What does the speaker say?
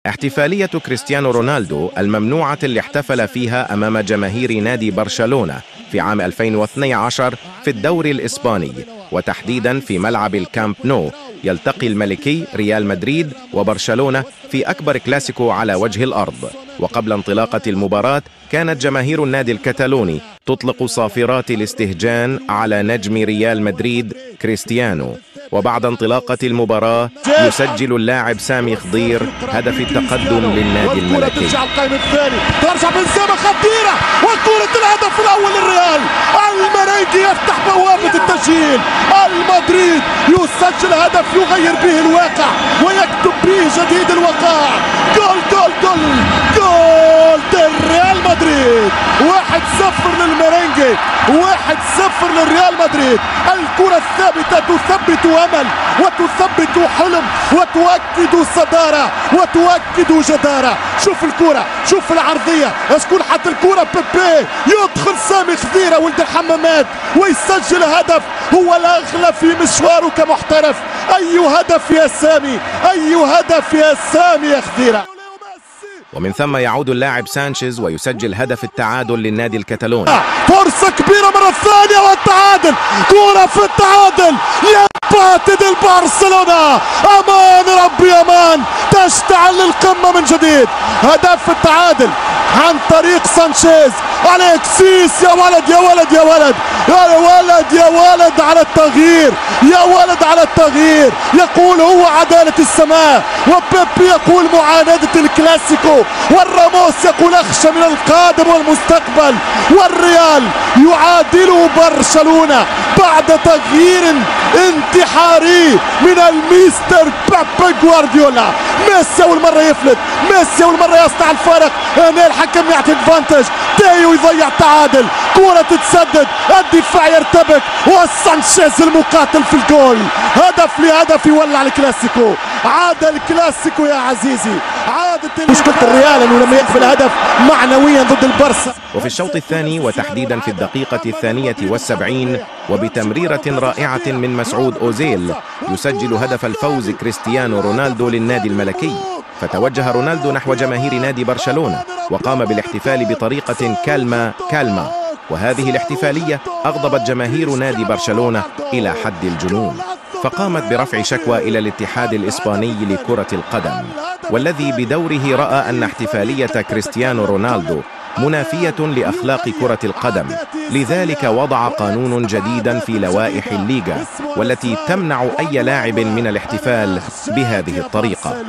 احتفالية كريستيانو رونالدو الممنوعة اللي احتفل فيها أمام جماهير نادي برشلونة في عام 2012 في الدوري الإسباني، وتحديدا في ملعب الكامب نو، يلتقي الملكي ريال مدريد وبرشلونة في أكبر كلاسيكو على وجه الأرض. وقبل انطلاقة المباراة كانت جماهير النادي الكتالوني تطلق صافرات الاستهجان على نجم ريال مدريد كريستيانو. وبعد انطلاقة المباراة يسجل اللاعب سامي خضير هدف التقدم للنادي الملكي. ترجع القائم الثاني، ترجع بنزيما خطيرة، وكرة الهدف الأول للريال. المريكي يفتح بوابة التسجيل، المدريد يسجل هدف يغير به الواقع ويكتب به جديد الوقائع. جول جول جول جول للريال مدريد، 1-0 للمرينجي، 1-0 للريال مدريد. الكرة الثابتة تثبت أمل وتثبت حلم وتؤكد صدارة وتؤكد جدارة. شوف الكرة، شوف العرضية، شكون حط الكرة؟ بيبي. يدخل سامي خضيرة ولد الحمامات ويسجل هدف، هو الأغلى في مشواره كمحترف. أي هدف يا سامي، أي هدف يا سامي يا خضيرة. ومن ثم يعود اللاعب سانشيز ويسجل هدف التعادل للنادي الكتالوني. فرصة كبيرة مرة ثانية والتعادل، كرة في التعادل يباتد البرشلونة. أمان ربي أمان، تشتعل القمة من جديد. هدف التعادل عن طريق سانشيز. أليكسيس يا ولد يا ولد يا ولد يا ولد يا ولد على التغيير، يا ولد على التغيير. يقول هو عدالة السماء، وبيبي يقول معاندة الكلاسيكو، والراموس يقول أخشى من القادم والمستقبل. والريال يعادله برشلونة بعد تغيير انتحاري من الميستر بيب جوارديولا. ميسي أول مرة يفلت، ميسي أول مرة يصنع الفارق. هنا الحكم يعطي ادفانتج، تيو يضيع التعادل، كرة تتسدد، الدفاع يرتبك، وسانشيز المقاتل في الجول. هدف لهدف يولع الكلاسيكو. عاد الكلاسيكو يا عزيزي، عادت مشكلة الريال انه لما يقفل هدف معنويا ضد البرسا. وفي الشوط الثاني وتحديدا في الدقيقة 72 وبتمريرة رائعة من مسعود أوزيل يسجل هدف الفوز كريستيانو رونالدو للنادي الملكي. فتوجه رونالدو نحو جماهير نادي برشلونة وقام بالاحتفال بطريقة كالمة، وهذه الاحتفالية أغضبت جماهير نادي برشلونة إلى حد الجنون، فقامت برفع شكوى إلى الاتحاد الإسباني لكرة القدم، والذي بدوره رأى أن احتفالية كريستيانو رونالدو منافية لأخلاق كرة القدم، لذلك وضع قانون جديدا في لوائح الليغا والتي تمنع أي لاعب من الاحتفال بهذه الطريقة.